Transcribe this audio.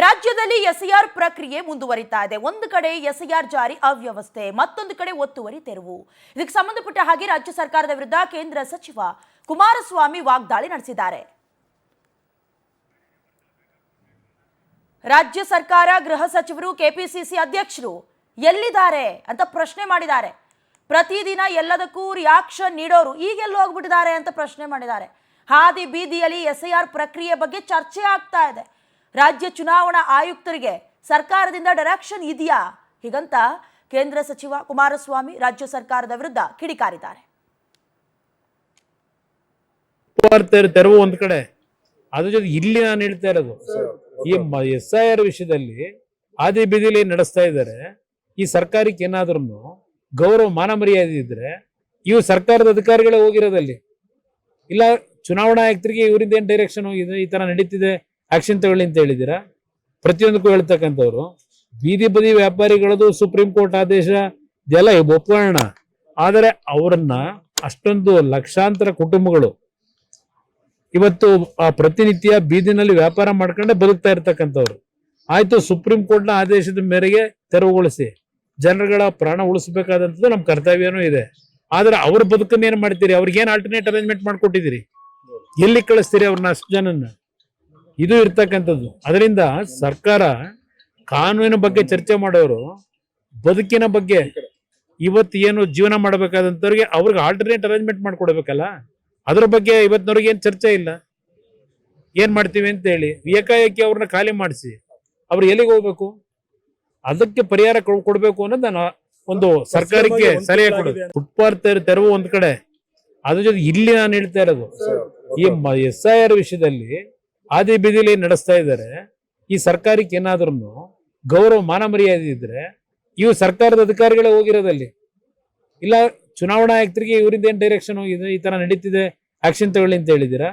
ರಾಜ್ಯದಲ್ಲಿ ಎಸ್ಐಆರ್ ಪ್ರಕ್ರಿಯೆ ಮುಂದುವರಿತಾ ಇದೆ. ಒಂದು ಕಡೆ ಎಸ್ಐಆರ್ ಜಾರಿ ಅವ್ಯವಸ್ಥೆ, ಮತ್ತೊಂದು ಕಡೆ ಒತ್ತುವರಿ ತೆರವು. ಇದಕ್ಕೆ ಸಂಬಂಧಪಟ್ಟ ಹಾಗೆ ರಾಜ್ಯ ಸರ್ಕಾರದ ವಿರುದ್ಧ ಕೇಂದ್ರ ಸಚಿವ ಕುಮಾರಸ್ವಾಮಿ ವಾಗ್ದಾಳಿ ನಡೆಸಿದ್ದಾರೆ. ರಾಜ್ಯ ಸರ್ಕಾರ, ಗೃಹ ಸಚಿವರು, ಕೆಪಿಸಿಸಿ ಅಧ್ಯಕ್ಷರು ಎಲ್ಲಿದ್ದಾರೆ ಅಂತ ಪ್ರಶ್ನೆ ಮಾಡಿದ್ದಾರೆ. ಪ್ರತಿದಿನ ಎಲ್ಲದಕ್ಕೂ ರಿಯಾಕ್ಷನ್ ನೀಡೋರು ಈಗೆಲ್ಲೋ ಹೋಗ್ಬಿಟ್ಟಿದ್ದಾರೆ ಅಂತ ಪ್ರಶ್ನೆ ಮಾಡಿದ್ದಾರೆ. ಹಾದಿ ಬೀದಿಯಲ್ಲಿ ಎಸ್ಐಆರ್ ಪ್ರಕ್ರಿಯೆ ಬಗ್ಗೆ ಚರ್ಚೆ ಆಗ್ತಾ ಇದೆ. ರಾಜ್ಯ ಚುನಾವಣಾ ಆಯುಕ್ತರಿಗೆ ಸರ್ಕಾರದಿಂದ ಡೈರೆಕ್ಷನ್ ಇದೆಯಾ? ಹೀಗಂತ ಕೇಂದ್ರ ಸಚಿವ ಕುಮಾರಸ್ವಾಮಿ ರಾಜ್ಯ ಸರ್ಕಾರದ ವಿರುದ್ಧ ಕಿಡಿಕಾರಿದ್ದಾರೆ. ತೆರವು ಒಂದ್ ಕಡೆ, ಅದ್ರ ಜೊತೆ ಇಲ್ಲಿ ನಾನು ಹೇಳ್ತಾ ಇರೋದು ಈ ಎಸ್ಐಆರ್ ವಿಷಯದಲ್ಲಿ ಆದಿ ಬೀದಿಲಿ ನಡೆಸ್ತಾ ಇದ್ದಾರೆ. ಈ ಸರ್ಕಾರಕ್ಕೆ ಏನಾದ್ರೂ ಗೌರವ ಮಾನ ಮರ್ಯಾದೆ ಇದ್ರೆ ಇವು ಸರ್ಕಾರದ ಅಧಿಕಾರಿಗಳೇ ಹೋಗಿರೋದಲ್ಲಿ, ಇಲ್ಲ ಚುನಾವಣಾ ಆಯುಕ್ತರಿಗೆ ಇವರಿಂದ ಏನ್ ಡೈರೆಕ್ಷನ್ ಹೋಗಿದೆ, ಈ ತರ ನಡೀತಿದೆ ಆಕ್ಷನ್ ತಗೊಳ್ಳಿ ಅಂತ ಹೇಳಿದಿರಾ? ಪ್ರತಿಯೊಂದಕ್ಕೂ ಹೇಳ್ತಕ್ಕಂಥವ್ರು ಬೀದಿ ಬದಿ ವ್ಯಾಪಾರಿಗಳದು ಸುಪ್ರೀಂ ಕೋರ್ಟ್ ಆದೇಶ ಇದೆಲ್ಲ ಒಪ್ಕೊಳ್ಳೋಣ. ಆದರೆ ಅವರನ್ನ ಅಷ್ಟೊಂದು ಲಕ್ಷಾಂತರ ಕುಟುಂಬಗಳು ಇವತ್ತು ಆ ಪ್ರತಿನಿತ್ಯ ಬೀದಿನಲ್ಲಿ ವ್ಯಾಪಾರ ಮಾಡ್ಕೊಂಡೆ ಬದುಕ್ತಾ ಇರ್ತಕ್ಕಂಥವ್ರು. ಆಯ್ತು, ಸುಪ್ರೀಂ ಕೋರ್ಟ್ನ ಆದೇಶದ ಮೇರೆಗೆ ತೆರವುಗೊಳಿಸಿ ಜನರುಗಳ ಪ್ರಾಣ ಉಳಿಸಬೇಕಾದಂಥದ್ದು ನಮ್ಮ ಕರ್ತವ್ಯನೂ ಇದೆ. ಆದ್ರೆ ಅವ್ರ ಬದುಕನ್ನ ಏನ್ ಮಾಡ್ತೀರಿ? ಅವ್ರಿಗೇನ್ ಆಲ್ಟರ್ನೇಟ್ ಅರೇಂಜ್ಮೆಂಟ್ ಮಾಡ್ಕೊಟ್ಟಿದ್ದೀರಿ? ಎಲ್ಲಿ ಕಳಿಸ್ತೀರಿ ಅವ್ರನ್ನ ಅಷ್ಟು ಜನನ್ನ? ಇದು ಇರ್ತಕ್ಕಂಥದ್ದು. ಅದರಿಂದ ಸರ್ಕಾರ ಕಾನೂನಿನ ಬಗ್ಗೆ ಚರ್ಚೆ ಮಾಡೋರು ಬದುಕಿನ ಬಗ್ಗೆ ಇವತ್ತು ಏನು ಜೀವನ ಮಾಡಬೇಕಾದಂಥವ್ರಿಗೆ ಅವ್ರಿಗೆ ಆಲ್ಟರ್ನೇಟ್ ಅರೇಂಜ್ಮೆಂಟ್ ಮಾಡ್ಕೊಡ್ಬೇಕಲ್ಲ. ಅದ್ರ ಬಗ್ಗೆ ಇವತ್ತಿನವ್ರಿಗೆ ಏನ್ ಚರ್ಚೆ ಇಲ್ಲ. ಏನ್ ಮಾಡ್ತೀವಿ ಅಂತ ಹೇಳಿ ಏಕಾಏಕಿ ಅವ್ರನ್ನ ಖಾಲಿ ಮಾಡಿಸಿ ಅವ್ರು ಎಲ್ಲಿಗೆ ಹೋಗ್ಬೇಕು? ಅದಕ್ಕೆ ಪರಿಹಾರ ಕೊಡ್ಬೇಕು ಅನ್ನೋದು ನಾನು ಒಂದು ಸರ್ಕಾರಕ್ಕೆ ಸಲಹೆ ಕೊಡೋದು. ಫುಟ್ಪಾತ್ ತೆರವು ಒಂದ್ ಕಡೆ, ಅದ್ರ ಜೊತೆ ಇಲ್ಲಿ ನಾನು ಹೇಳ್ತಾ ಇರೋದು ಈ ಎಸ್ಐಆರ್ ವಿಷಯದಲ್ಲಿ ಆದಿ ಬೀದಿಲಿ ನಡೆಸ್ತಾ ಇದ್ದಾರೆ. ಈ ಸರ್ಕಾರಕ್ಕೆ ಏನಾದ್ರೂ ಗೌರವ ಮಾನ ಮರ್ಯಾದೆ ಇದ್ರೆ ಇವು ಸರ್ಕಾರದ ಅಧಿಕಾರಿಗಳೇ ಹೋಗಿರೋದಲ್ಲಿ, ಇಲ್ಲ ಚುನಾವಣಾ ಆಯುಕ್ತರಿಗೆ ಇವರಿಂದ ಏನ್ ಡೈರೆಕ್ಷನ್ ಹೋಗಿದೆ, ಈ ತರ ನಡೀತಿದೆ ಆಕ್ಷನ್ ತಗೊಳ್ಳಿ ಅಂತ ಹೇಳಿದಿರಾ?